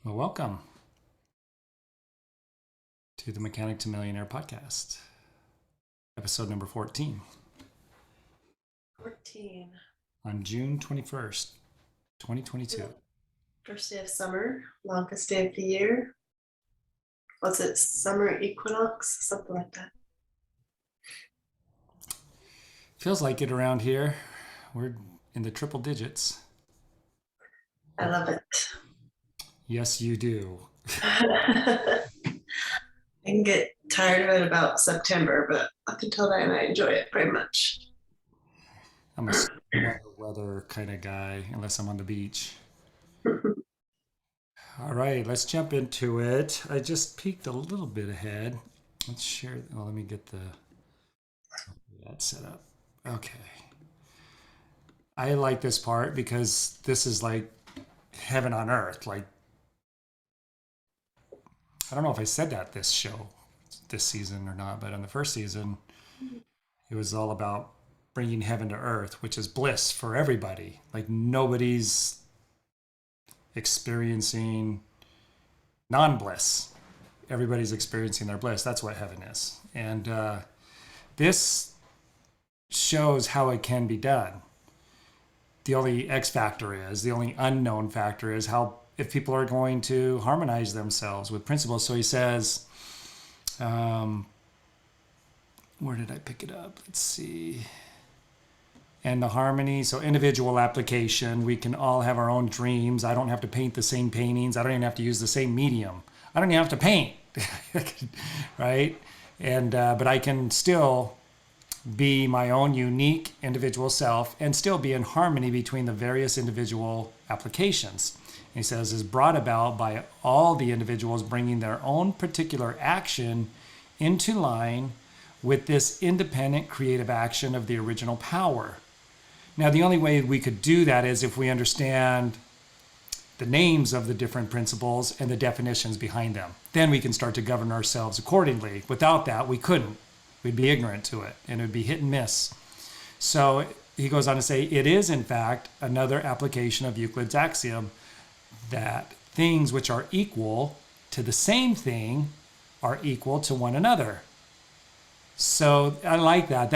Well, welcome to the Mechanic to Millionaire podcast, episode number 14 14. on June 21st, 2022. First day of summer, longest day of the year. What's it? Summer equinox? Something like that. Feels like it around here. We're in the triple digits. I love it. Yes, you do. I can get tired of it about September, but up until then, I enjoy it very much. I'm a weather kind of guy, unless I'm on the beach. All right, let's jump into it. I just peeked a little bit ahead. Let's share. Well, let me get that set up. Okay. I like this part because this is like heaven on earth. Like, I don't know if I said that this season or not, but on the first season, it was all about bringing heaven to earth, which is bliss for everybody. Like, nobody's experiencing non-bliss. Everybody's experiencing their bliss. That's what heaven is. And this shows how it can be done. The only the only unknown factor is how, if people are going to harmonize themselves with principles. So he says, where did I pick it up? Let's see. And the harmony, so individual application, we can all have our own dreams. I don't have to paint the same paintings. I don't even have to use the same medium. I don't even have to paint, right? And but I can still be my own unique individual self and still be in harmony between the various individual applications. And he says is brought about by all the individuals bringing their own particular action into line with this independent creative action of the original power. Now, the only way we could do that is if we understand the names of the different principles and the definitions behind them. Then we can start to govern ourselves accordingly. Without that, we couldn't. We'd be ignorant to it, and it would be hit and miss. So he goes on to say, it is, in fact, another application of Euclid's axiom that things which are equal to the same thing are equal to one another. So I like that.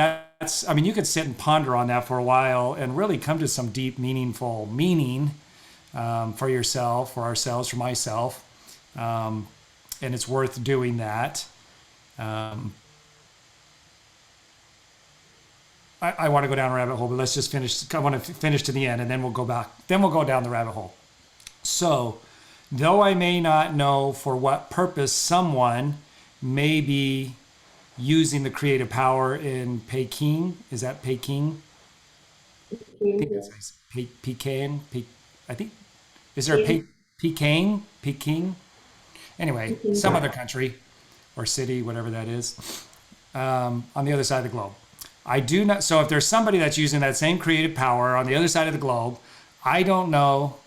You could sit and ponder on that for a while and really come to some deep, meaningful meaning for yourself, for ourselves, for myself. And it's worth doing that. I want to go down a rabbit hole, but let's just finish. I want to finish to the end, and then we'll go back. Then we'll go down the rabbit hole. So, though I may not know for what purpose someone may be using the creative power in Peking, is that Peking? I think that's nice. Peking. I think, is there a Peking? Peking? Anyway, some other country or city, whatever that is, on the other side of the globe. I do not. So if there's somebody that's using that same creative power on the other side of the globe, I don't know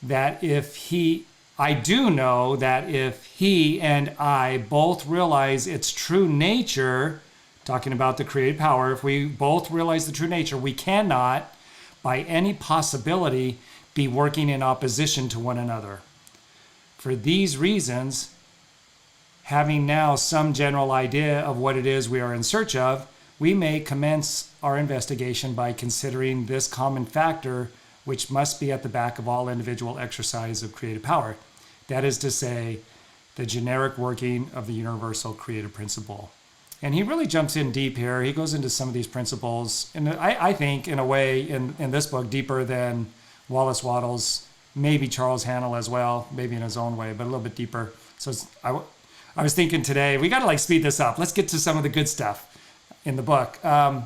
that I do know that if he and I both realize its true nature, talking about the creative power, if we both realize the true nature, we cannot, by any possibility, be working in opposition to one another. For these reasons, having now some general idea of what it is we are in search of, we may commence our investigation by considering this common factor which must be at the back of all individual exercise of creative power. That is to say, the generic working of the universal creative principle. And he really jumps in deep here. He goes into some of these principles, and I think, in a way, in this book, deeper than Wallace Wattles, maybe Charles Hannell as well, maybe in his own way, but a little bit deeper. So I was thinking today, we got to speed this up. Let's get to some of the good stuff in the book. But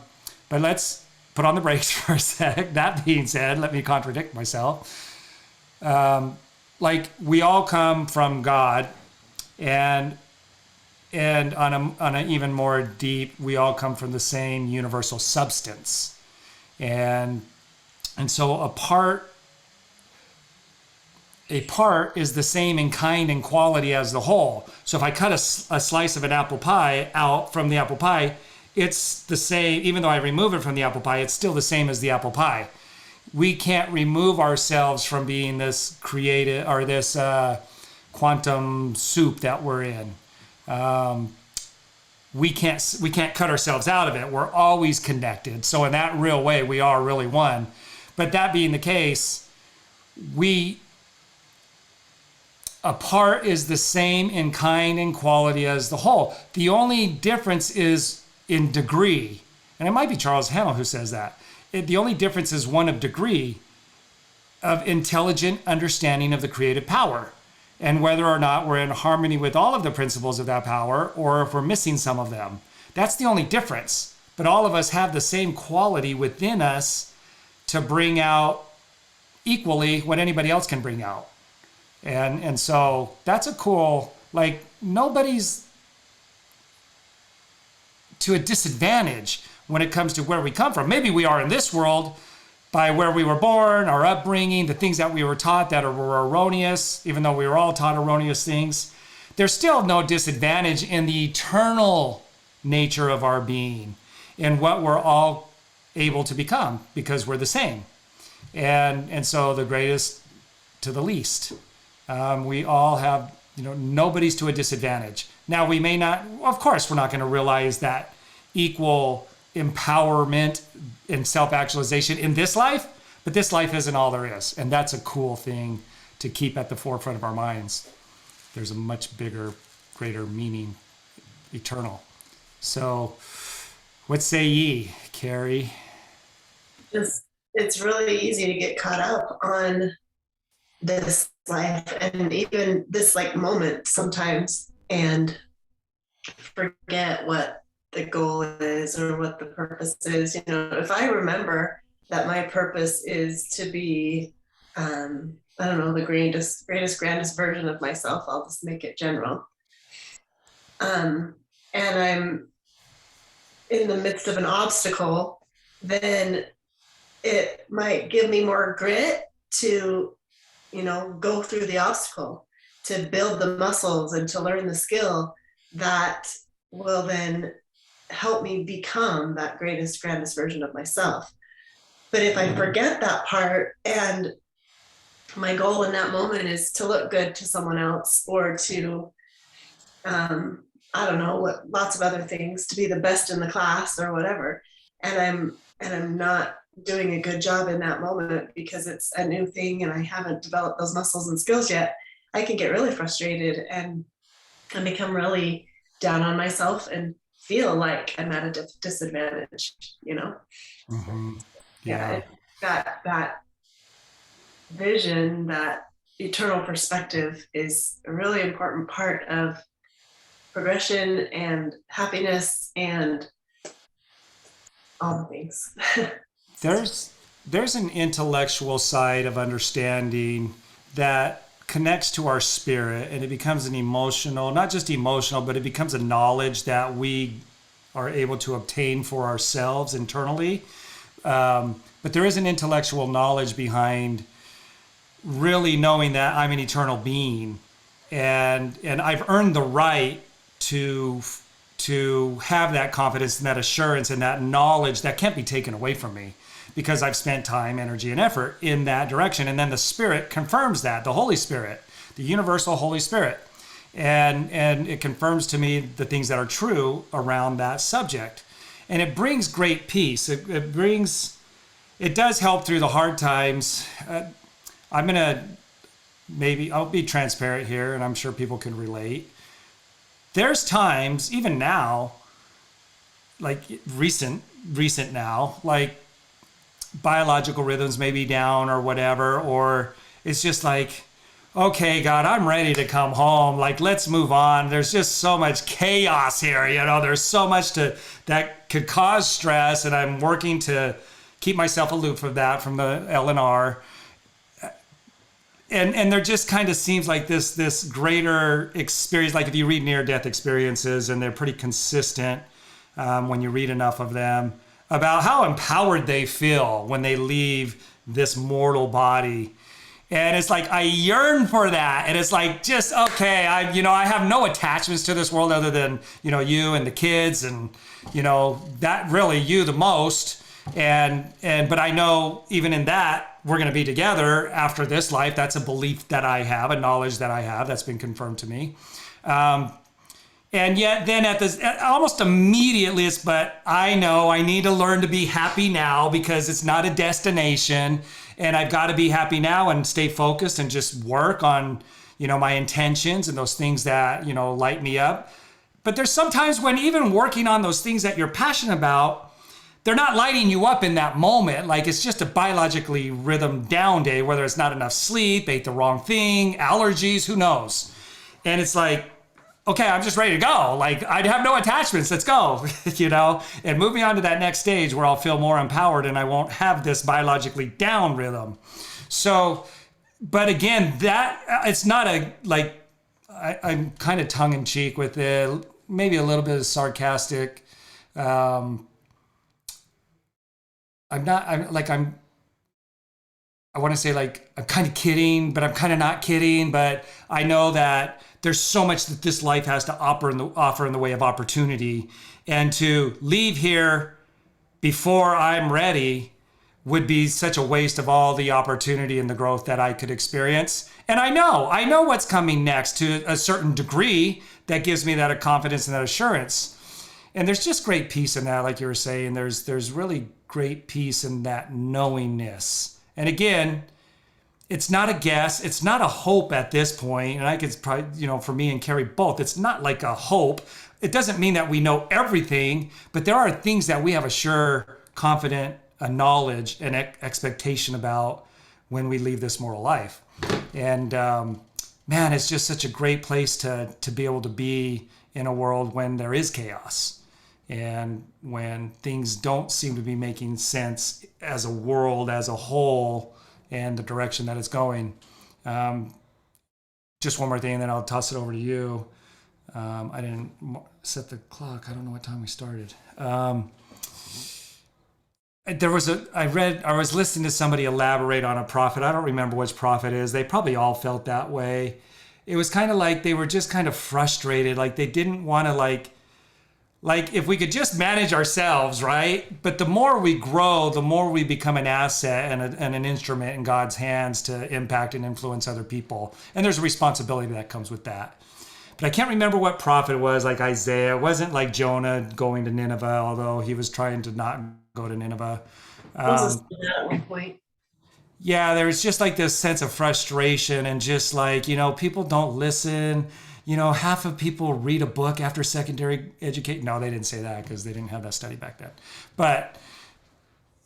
let's put on the brakes for a sec. That being said, let me contradict myself. We all come from God, and on an even more deep, we all come from the same universal substance, and so a part is the same in kind and quality as the whole. So if I cut a slice of an apple pie out from the apple pie, it's the same. Even though I remove it from the apple pie, it's still the same as the apple pie. we can't remove ourselves from being this creative or this quantum soup that we're in. We can't cut ourselves out of it. We're always connected. So in that real way, we are really one. But that being the case, a part is the same in kind and quality as the whole. The only difference is in degree. And it might be Charles Hamel who says that. The only difference is one of degree of intelligent understanding of the creative power, and whether or not we're in harmony with all of the principles of that power, or if we're missing some of them. That's the only difference. But all of us have the same quality within us to bring out equally what anybody else can bring out. And so that's a cool, like, nobody's to a disadvantage when it comes to where we come from. Maybe we are in this world by where we were born, our upbringing, the things that we were taught that were erroneous, even though we were all taught erroneous things. There's still no disadvantage in the eternal nature of our being, in what we're all able to become, because we're the same. And so the greatest to the least. We all have, nobody's to a disadvantage. Now, we may not, of course, we're not going to realize that equal empowerment and self-actualization in this life, but this life isn't all there is. And that's a cool thing to keep at the forefront of our minds. There's a much bigger, greater meaning, eternal. So what say ye, Carrie? It's really easy to get caught up on this life and even this moment sometimes, and forget what the goal is or what the purpose is. If I remember that my purpose is to be, the greatest, grandest version of myself, I'll just make it general. And I'm in the midst of an obstacle, then it might give me more grit to, go through the obstacle, to build the muscles and to learn the skill that will then help me become that greatest, grandest version of myself. But if I forget that part, and my goal in that moment is to look good to someone else, or to, lots of other things, to be the best in the class or whatever, and I'm not doing a good job in that moment because it's a new thing and I haven't developed those muscles and skills yet, I can get really frustrated and become really down on myself and feel like I'm at a disadvantage, Mm-hmm. Yeah. That vision, that eternal perspective is a really important part of progression and happiness and all the things. There's an intellectual side of understanding that connects to our spirit, and it becomes an emotional, not just emotional, but it becomes a knowledge that we are able to obtain for ourselves internally. But there is an intellectual knowledge behind really knowing that I'm an eternal being, and I've earned the right to have that confidence and that assurance and that knowledge that can't be taken away from me, because I've spent time, energy, and effort in that direction. And then the Spirit confirms that, the Holy Spirit, the universal Holy Spirit. And it confirms to me the things that are true around that subject. And it brings great peace. It does help through the hard times. I'll be transparent here, and I'm sure people can relate. There's times, even now, like recent now, like biological rhythms may be down or whatever, or it's just like, okay, God, I'm ready to come home. Like, let's move on. There's just so much chaos here. There's so much that could cause stress, and I'm working to keep myself aloof from that, from the L&R. And there just kind of seems like this greater experience, like if you read near-death experiences, and they're pretty consistent when you read enough of them, about how empowered they feel when they leave this mortal body. And it's like, I yearn for that. And it's like, just, okay, I have no attachments to this world other than, you and the kids and, that really you the most. But I know even in that we're going to be together after this life. That's a belief that I have, a knowledge that I have that's been confirmed to me. And yet then at this, almost immediately it's, but I know I need to learn to be happy now because it's not a destination, and I've got to be happy now and stay focused and just work on, my intentions and those things that, light me up. But there's sometimes when even working on those things that you're passionate about, they're not lighting you up in that moment. Like it's just a biologically rhythm down day, whether it's not enough sleep, ate the wrong thing, allergies, who knows? And it's like, okay, I'm just ready to go. Like I have no attachments. Let's go, and move me on to that next stage where I'll feel more empowered and I won't have this biologically down rhythm. So, but again, that it's not I'm kind of tongue in cheek with it, maybe a little bit of sarcastic. I want to say like, I'm kind of kidding, but I'm kind of not kidding. But I know that there's so much that this life has to offer in the way of opportunity. And to leave here before I'm ready would be such a waste of all the opportunity and the growth that I could experience. And I know what's coming next to a certain degree that gives me that confidence and that assurance. And there's just great peace in that, like you were saying. There's really great peace in that knowingness. And again, it's not a guess. It's not a hope at this point. And I could probably, for me and Carrie both, it's not like a hope. It doesn't mean that we know everything, but there are things that we have a sure, confident knowledge and expectation about when we leave this mortal life. And man, it's just such a great place to be able to be in a world when there is chaos and when things don't seem to be making sense as a world as a whole and the direction that it's going. Just one more thing, and then I'll toss it over to you. I didn't set the clock. I don't know what time we started. I was listening to somebody elaborate on a prophet. I don't remember which prophet it is. They probably all felt that way. It was kind of like they were just kind of frustrated. Like they didn't want to like if we could just manage ourselves, right? But the more we grow, the more we become an asset and an instrument in God's hands to impact and influence other people. And there's a responsibility that comes with that. But I can't remember what prophet it was, like Isaiah. It wasn't like Jonah going to Nineveh, although he was trying to not go to Nineveh. At one point. Yeah, there's just like this sense of frustration and just like, people don't listen. Half of people read a book after secondary education. No, they didn't say that because they didn't have that study back then. But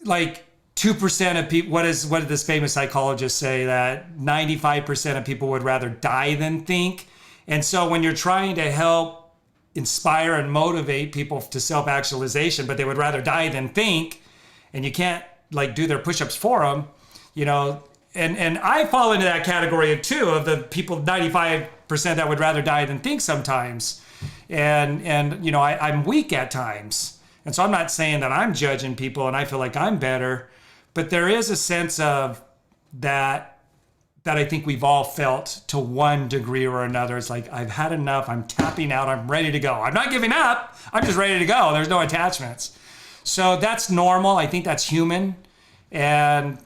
like 2% of people, what did this famous psychologist say? That 95% of people would rather die than think. And so when you're trying to help inspire and motivate people to self-actualization, but they would rather die than think, and you can't like do their push-ups for them, and I fall into that category too, of the people, 95% that would rather die than think sometimes. And I'm weak at times. And so I'm not saying that I'm judging people and I feel like I'm better, but there is a sense of that I think we've all felt to one degree or another. It's like, I've had enough. I'm tapping out. I'm ready to go. I'm not giving up. I'm just ready to go. There's no attachments. So that's normal. I think that's human. And,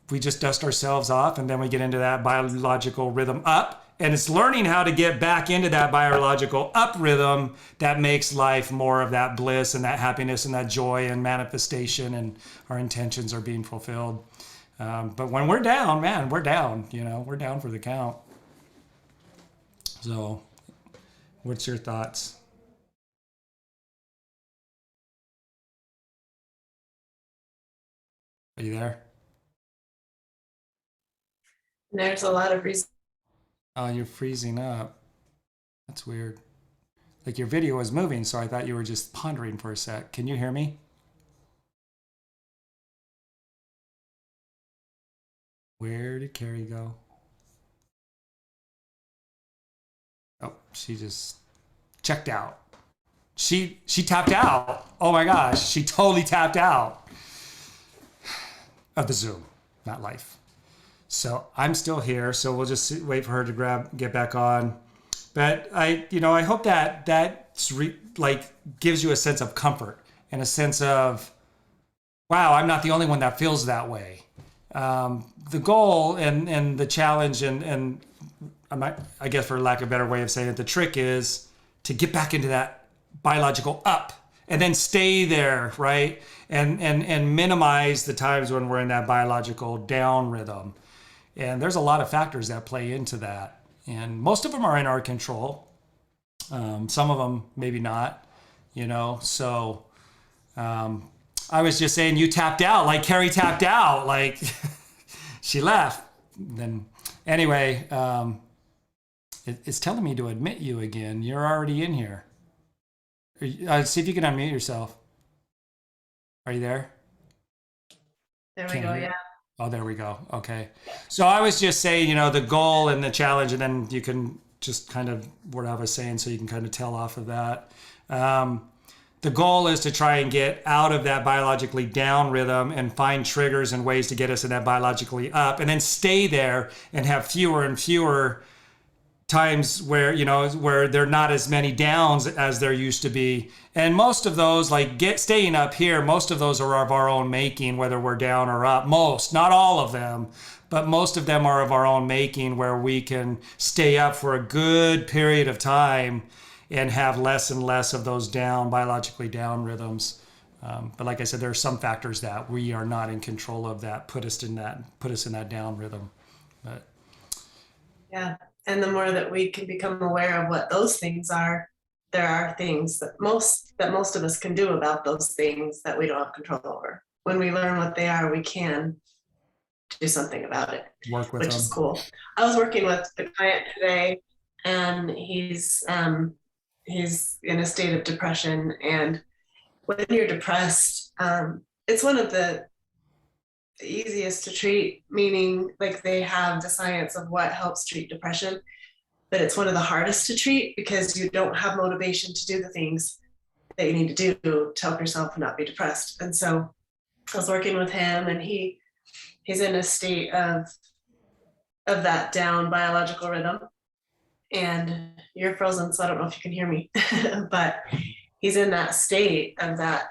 we just dust ourselves off and then we get into that biological rhythm up. And it's learning how to get back into that biological up rhythm that makes life more of that bliss and that happiness and that joy and manifestation, and our intentions are being fulfilled. But when we're down, man, we're down, we're down for the count. So what's your thoughts? Are you there? There's a lot of reasons. Oh, you're freezing up. That's weird. Like your video was moving, so I thought you were just pondering for a sec. Can you hear me? Where did Carrie go? Oh, she just checked out. She tapped out. Oh my gosh, she totally tapped out of the Zoom, not life. So I'm still here. So we'll just wait for her to get back on. But I hope that gives you a sense of comfort and a sense of wow, I'm not the only one that feels that way. The goal and the challenge and I guess for lack of a better way of saying it, the trick is to get back into that biological up and then stay there, right? And minimize the times when we're in that biological down rhythm. And there's a lot of factors that play into that. And most of them are in our control. Some of them maybe not, you know. So I was just saying you tapped out, like Carrie tapped out, like she left. Then anyway, it's telling me to admit you again. You're already in here. See if you can unmute yourself. Are you there? There we Can't go. hear. Yeah. Oh, there we go. Okay. So I was just saying, you know, the goal and the challenge, and then you can just kind of what I was saying, so you can kind of tell off of that. The goal is to try and get out of that biologically down rhythm and find triggers and ways to get us in that biologically up, and then stay there and have fewer and fewer times where, you know, where there are not as many downs as there used to be. And most of those, like staying up here, most of those are of our own making, whether we're down or up. Most, not all of them, but most of them are of our own making, where we can stay up for a good period of time and have less and less of those down, biologically down rhythms. But like I said, there are some factors that we are not in control of that put us in that down rhythm. But Yeah. And the more that we can become aware of what those things are, there are things that most of us can do about those things that we don't have control over. When we learn what they are, we can do something about it, work with which them. is cool. I was working with a client today, and he's in a state of depression. And when you're depressed, it's one of the easiest to treat, meaning like they have the science of what helps treat depression, but it's one of the hardest to treat because you don't have motivation to do the things that you need to do to help yourself not be depressed. And so I was working with him, and he's in a state of that down biological rhythm. And you're frozen, so I don't know if you can hear me, but he's in that state of that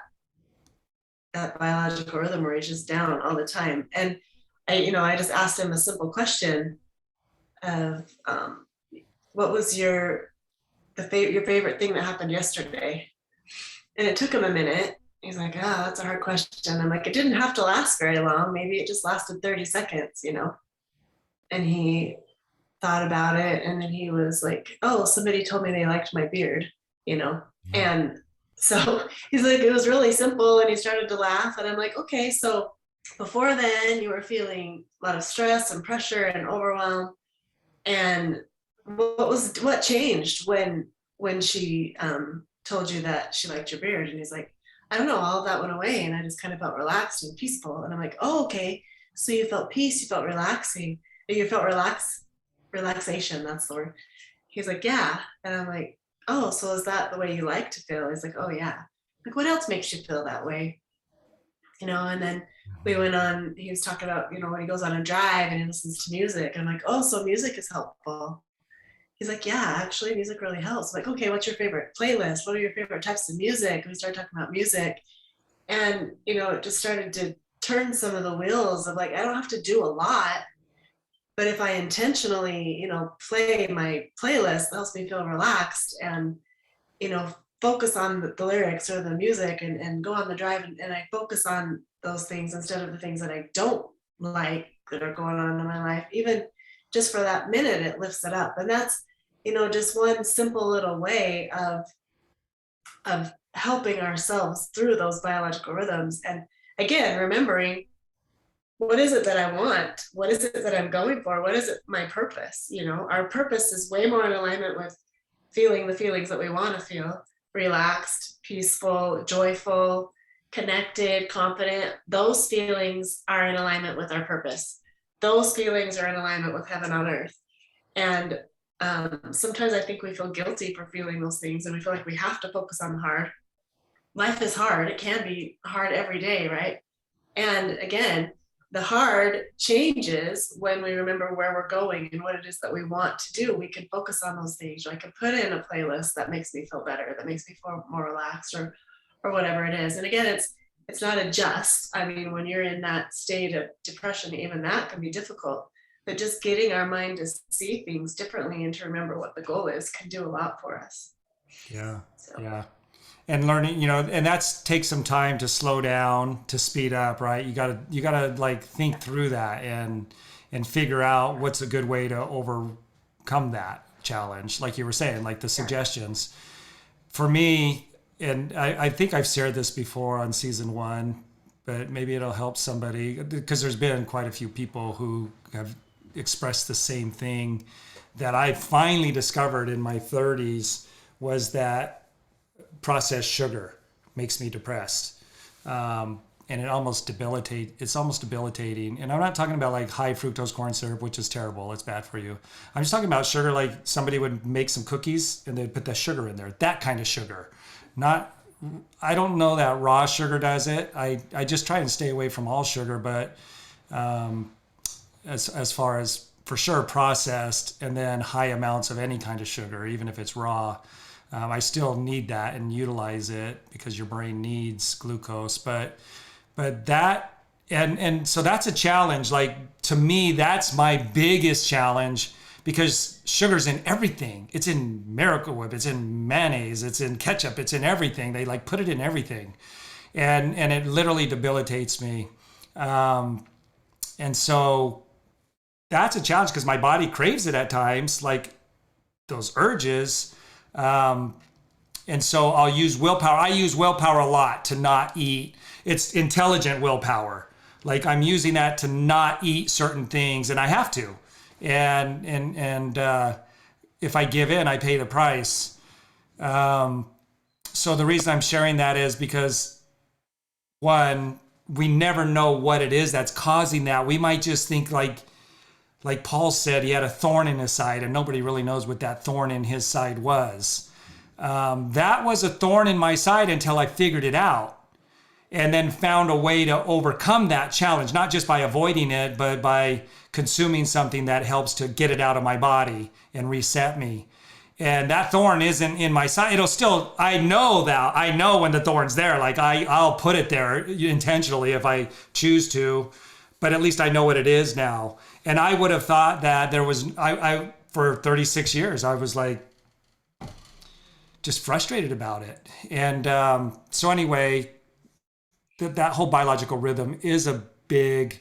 biological rhythm where he's just down all the time. And I just asked him a simple question of what was your favorite thing that happened yesterday? And it took him a minute. He's like, that's a hard question. I'm like, it didn't have to last very long. Maybe it just lasted 30 seconds, you know? And he thought about it, and then he was like, oh, somebody told me they liked my beard, you know? And so he's like, it was really simple, and he started to laugh. And I'm like, okay, so before then you were feeling a lot of stress and pressure and overwhelm. And what changed when she told you that she liked your beard? And he's like, I don't know, all of that went away, and I just kind of felt relaxed and peaceful. And I'm like, oh, okay, so you felt peace, you felt relaxing, you felt relaxation, that's the word. He's like, yeah. And I'm like, oh, so is that the way you like to feel? He's like, oh yeah. Like, what else makes you feel that way? You know? And then we went on, he was talking about, when he goes on a drive and he listens to music. And I'm like, oh, so music is helpful. He's like, yeah, actually music really helps. I'm like, okay, what's your favorite playlist? What are your favorite types of music? And we started talking about music. And, it just started to turn some of the wheels of like, I don't have to do a lot, but if I intentionally, play my playlist that helps me feel relaxed and, focus on the lyrics or the music and go on the drive and I focus on those things instead of the things that I don't like that are going on in my life, even just for that minute, it lifts it up. And that's, just one simple little way of helping ourselves through those biological rhythms. And again, remembering, what is it that I want? What is it that I'm going for? What is it, my purpose? Our purpose is way more in alignment with feeling the feelings that we want to feel: relaxed, peaceful, joyful, connected, confident. Those feelings are in alignment with our purpose. Those feelings are in alignment with heaven on earth. And sometimes I think we feel guilty for feeling those things, and we feel like we have to focus on the hard. Life is hard. It can be hard every day, right? And again, the hard changes when we remember where we're going and what it is that we want to do. We can focus on those things. I can put in a playlist that makes me feel better, that makes me feel more relaxed, or whatever it is. And again, it's not a just. I mean, when you're in that state of depression, even that can be difficult. But just getting our mind to see things differently and to remember what the goal is can do a lot for us. Yeah. So Yeah. And learning, and that's takes some time to slow down, to speed up, right? You gotta like think through that and figure out what's a good way to overcome that challenge. Like you were saying, like the suggestions. For me, and I think I've shared this before on season one, but maybe it'll help somebody because there's been quite a few people who have expressed the same thing that I finally discovered in my 30s was that processed sugar makes me depressed. And it's almost debilitating. And I'm not talking about like high fructose corn syrup, which is terrible. It's bad for you. I'm just talking about sugar, like somebody would make some cookies and they'd put the sugar in there, that kind of sugar. Not, I don't know that raw sugar does it. I just try and stay away from all sugar, but as far as for sure processed and then high amounts of any kind of sugar, even if it's raw, I still need that and utilize it because your brain needs glucose. But that and so that's a challenge. Like to me, that's my biggest challenge because sugar's in everything. It's in Miracle Whip, it's in mayonnaise, it's in ketchup, it's in everything. They like put it in everything, and it literally debilitates me. And so that's a challenge because my body craves it at times, like those urges. And so I'll use willpower. I use willpower a lot to not eat. It's intelligent willpower. Like I'm using that to not eat certain things, and I have to. And if I give in, I pay the price. So the reason I'm sharing that is because one, we never know what it is that's causing that. We might just think like Paul said, he had a thorn in his side, and nobody really knows what that thorn in his side was. That was a thorn in my side until I figured it out and then found a way to overcome that challenge, not just by avoiding it, but by consuming something that helps to get it out of my body and reset me. And that thorn isn't in my side. It'll still, I know when the thorn's there, like I'll put it there intentionally if I choose to, but at least I know what it is now. And I would have thought that there was, I for 36 years, I was like, just frustrated about it. And so anyway, that whole biological rhythm is a big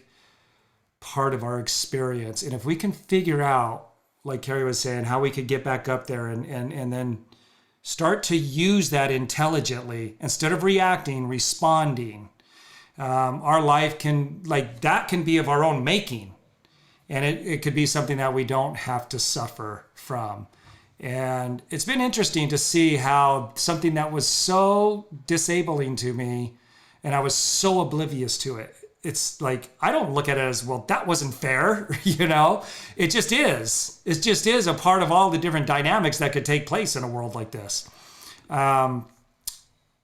part of our experience. And if we can figure out, like Carrie was saying, how we could get back up there and then start to use that intelligently instead of reacting, responding, our life can, like that can be of our own making. And it could be something that we don't have to suffer from. And it's been interesting to see how something that was so disabling to me and I was so oblivious to it. It's like, I don't look at it as, well, that wasn't fair, It just is. It just is a part of all the different dynamics that could take place in a world like this.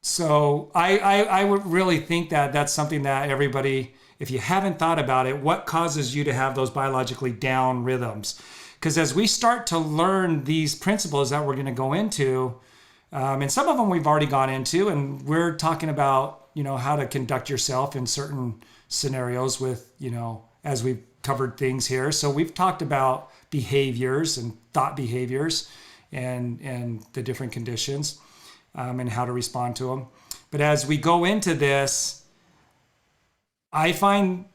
So I would really think that that's something that everybody, if you haven't thought about it, what causes you to have those biologically down rhythms? Because as we start to learn these principles that we're going to go into, and some of them we've already gone into, and we're talking about, how to conduct yourself in certain scenarios with, as we've covered things here. So we've talked about behaviors and thought behaviors and the different conditions and how to respond to them. But as we go into this, I find,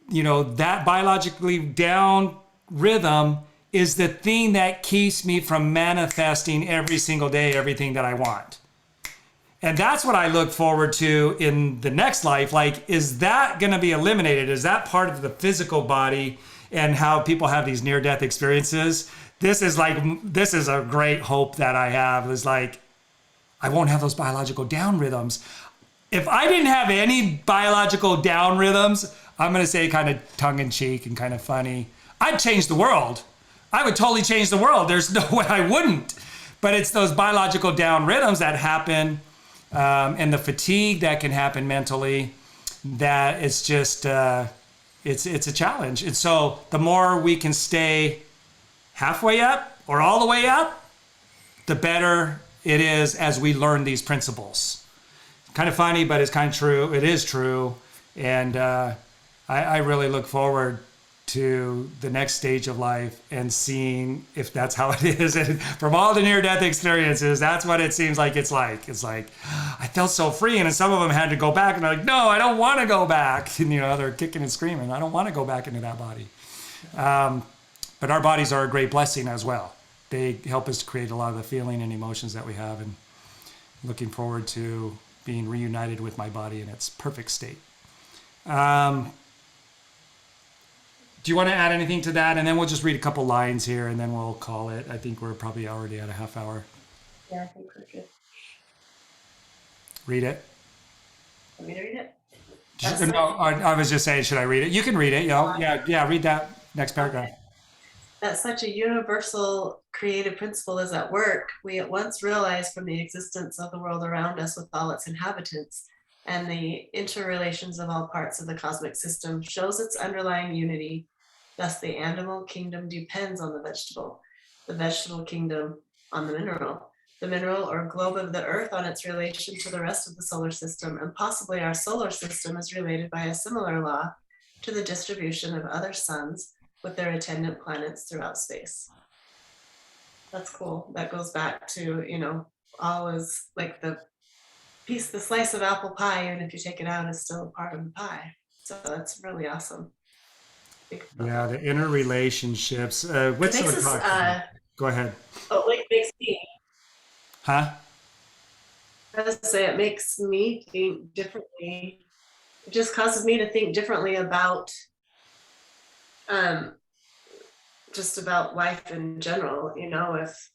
that biologically down rhythm is the thing that keeps me from manifesting every single day everything that I want. And that's what I look forward to in the next life. Like, is that going to be eliminated? Is that part of the physical body and how people have these near-death experiences? This is a great hope that I have. Is like, I won't have those biological down rhythms. If I didn't have any biological down rhythms, I'm going to say kind of tongue-in-cheek and kind of funny, I'd change the world. I would totally change the world. There's no way I wouldn't. But it's those biological down rhythms that happen and the fatigue that can happen mentally that it's just, it's a challenge. And so the more we can stay halfway up or all the way up, the better it is as we learn these principles. kind of funny, but it's kind of true. It is true. And I really look forward to the next stage of life and seeing if that's how it is. And from all the near-death experiences, that's what it seems like it's like. It's like, I felt so free. And then some of them had to go back and they're like, no, I don't want to go back. And, they're kicking and screaming. I don't want to go back into that body. But our bodies are a great blessing as well. They help us to create a lot of the feeling and emotions that we have. And looking forward to being reunited with my body in its perfect state. Do you want to add anything to that? And then we'll just read a couple lines here and then we'll call it. I think we're probably already at a half hour. Yeah, I think we're good. Read it. Want me to read it? No, I was just saying, should I read it? You can read it. Yeah, read that next paragraph. Okay. That such a universal creative principle is at work, we at once realize from the existence of the world around us with all its inhabitants and the interrelations of all parts of the cosmic system shows its underlying unity. Thus, the animal kingdom depends on the vegetable kingdom on the mineral or globe of the earth on its relation to the rest of the solar system, and possibly our solar system is related by a similar law to the distribution of other suns with their attendant planets throughout space. That's cool. That goes back to, all is like the slice of apple pie, even if you take it out, is still a part of the pie. So that's really awesome. Yeah, the interrelationships. What's sort of go ahead. Oh, it makes me. Huh? I was to say it makes me think differently. It just causes me to think differently about just about life in general, if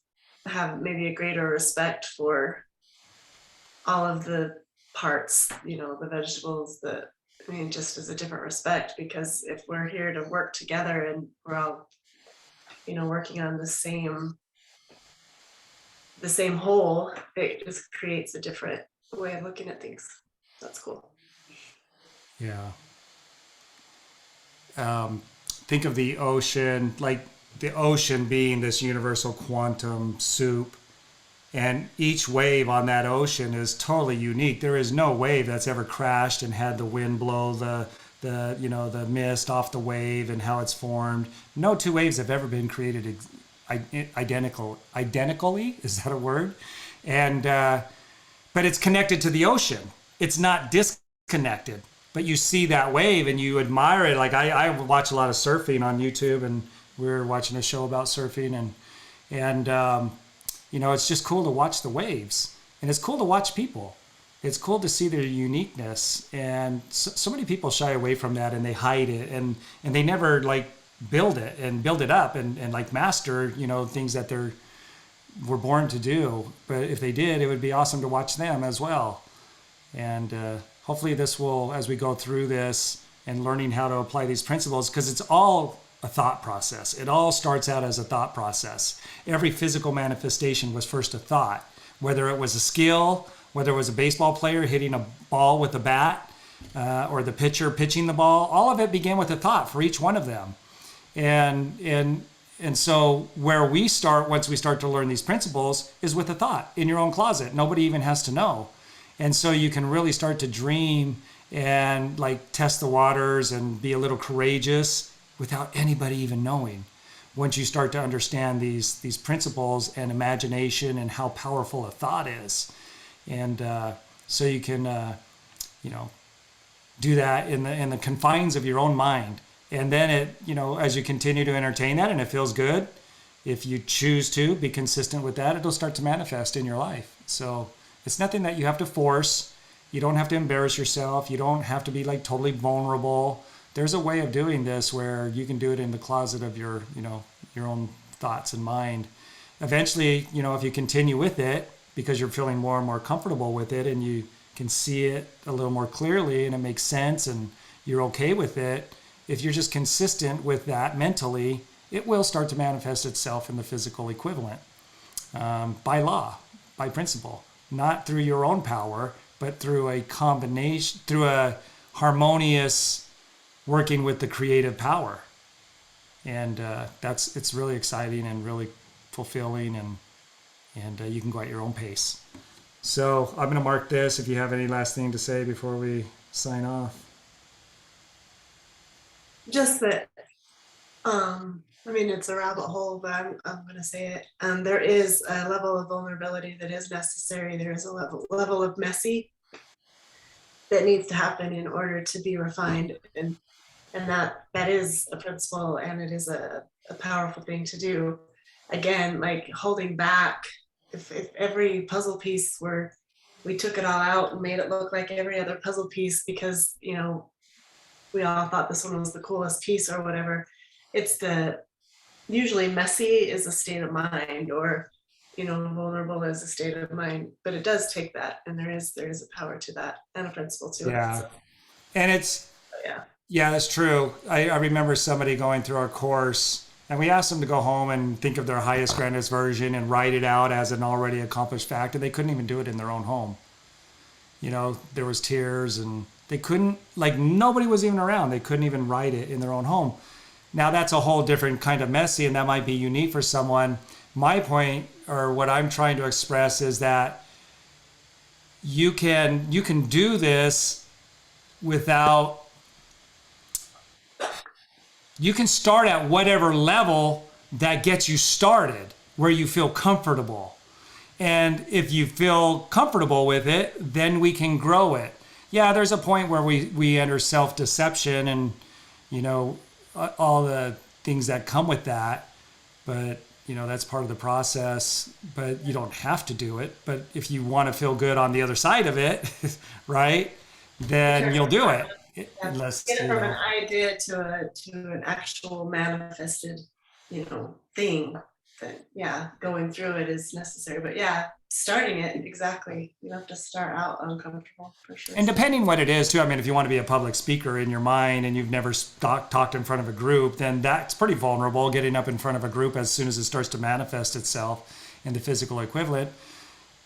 have maybe a greater respect for all of the parts, the vegetables, just as a different respect, because if we're here to work together and we're all, working on the same whole, it just creates a different way of looking at things. That's cool. Yeah. Think of the ocean, like the ocean being this universal quantum soup. And each wave on that ocean is totally unique. There is no wave that's ever crashed and had the wind blow the mist off the wave and how it's formed. No two waves have ever been created identically. Is that a word? And but it's connected to the ocean. It's not disconnected. But you see that wave and you admire it. Like I watch a lot of surfing on YouTube, and we were watching a show about surfing, and it's just cool to watch the waves, and it's cool to watch people. It's cool to see their uniqueness, and so many people shy away from that and they hide it, and they never like build it up and like master things that were born to do. But if they did, it would be awesome to watch them as well. And hopefully this will, as we go through this and learning how to apply these principles, because it's all a thought process. It all starts out as a thought process. Every physical manifestation was first a thought, whether it was a skill, whether it was a baseball player hitting a ball with a bat, or the pitcher pitching the ball. All of it began with a thought for each one of them. And so where we start, once we start to learn these principles, is with a thought in your own closet. Nobody even has to know. And so you can really start to dream and like test the waters and be a little courageous without anybody even knowing. Once you start to understand these principles and imagination and how powerful a thought is. And so you can, do that in the confines of your own mind. And then it, as you continue to entertain that and it feels good, if you choose to be consistent with that, it'll start to manifest in your life. So it's nothing that you have to force. You don't have to embarrass yourself. You don't have to be like totally vulnerable. There's a way of doing this where you can do it in the closet of your own thoughts and mind. Eventually, if you continue with it, because you're feeling more and more comfortable with it and you can see it a little more clearly and it makes sense and you're okay with it, if you're just consistent with that mentally, it will start to manifest itself in the physical equivalent, by law, by principle, not through your own power, but through a combination, through a harmonious working with the creative power. And it's really exciting and really fulfilling, and you can go at your own pace. So I'm going to mark this if you have any last thing to say before we sign off. Just that, I mean, it's a rabbit hole, but I'm going to say it. There is a level of vulnerability that is necessary. There is a level of messy that needs to happen in order to be refined, and that is a principle, and it is a powerful thing to do. Again, like holding back, if every puzzle piece were, we took it all out and made it look like every other puzzle piece because, you know, we all thought this one was the coolest piece or whatever. It's the, usually messy is a state of mind, or, you know, vulnerable is a state of mind, but it does take that, and there is a power to that and a principle to it. Yeah. So And it's, yeah. yeah, that's true. I remember somebody going through our course and we asked them to go home and think of their highest, grandest version and write it out as an already accomplished fact. And they couldn't even do it in their own home. You know, there was tears and they couldn't, like nobody was even around. They couldn't even write it in their own home. Now that's a whole different kind of messy and that might be unique for someone. My point, or what I'm trying to express, is that you can do this without, you can start at whatever level that gets you started where you feel comfortable. And if you feel comfortable with it, then we can grow it. Yeah, there's a point where we enter self-deception and, you know, all the things that come with that. But, you know, that's part of the process. But you don't have to do it. But if you want to feel good on the other side of it, right, then Sure. you'll do it. Yeah. Unless, Get it you from an know, idea to an actual manifested, you know, thing. That, yeah, going through it is necessary, but yeah, starting it, exactly, you have to start out uncomfortable for sure. and depending what it is too, I mean, if you want to be a public speaker in your mind and you've never talked in front of a group, then that's pretty vulnerable, getting up in front of a group as soon as it starts to manifest itself in the physical equivalent.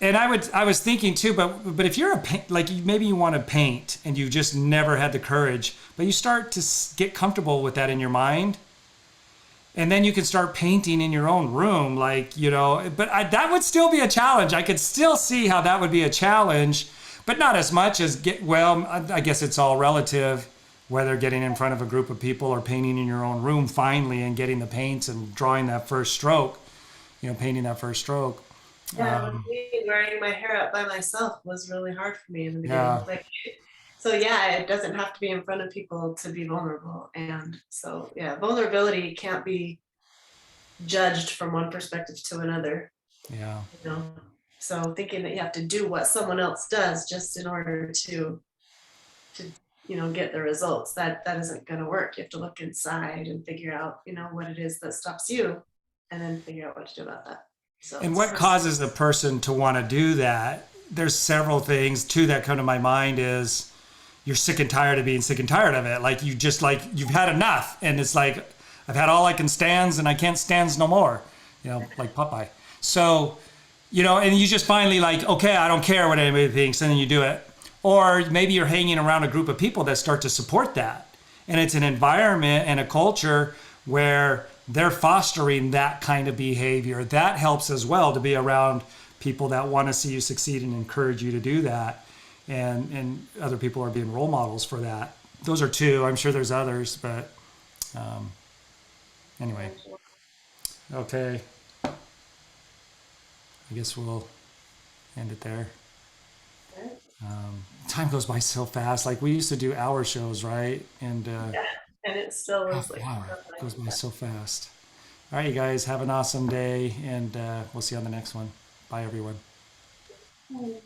And I was thinking too, but if you're like maybe you want to paint and you just never had the courage, but you start to get comfortable with that in your mind, and then you can start painting in your own room, like, you know, but that would still be a challenge. I could still see how that would be a challenge, but not as much as well, I guess it's all relative, whether getting in front of a group of people or painting in your own room finally and getting the paints and drawing that first stroke, you know, painting that first stroke. Yeah, with me wearing my hair up by myself was really hard for me in the beginning. Yeah. Like, so yeah, it doesn't have to be in front of people to be vulnerable. And so yeah, vulnerability can't be judged from one perspective to another, Yeah. you know. So thinking that you have to do what someone else does just in order to you know, get the results, that isn't going to work. You have to look inside and figure out, you know, what it is that stops you, and then figure out what to do about that. So And it's what causes the person to want to do that? There's several things too that come to my mind. Is you're sick and tired of being sick and tired of it. Like you just like you've had enough, and it's like I've had all I can stands, and I can't stands no more. You know, like Popeye. So, you know, and you just finally like, okay, I don't care what anybody thinks, and then you do it. Or maybe you're hanging around a group of people that start to support that, and it's an environment and a culture where they're fostering that kind of behavior. That helps as well, to be around people that want to see you succeed and encourage you to do that. And other people are being role models for that. Those are two. I'm sure there's others, but anyway. Okay. I guess we'll end it there. Time goes by so fast. Like we used to do hour shows, right? And yeah, and it still is like wow, it goes by so fast. All right, you guys have an awesome day, and we'll see you on the next one. Bye, everyone. that.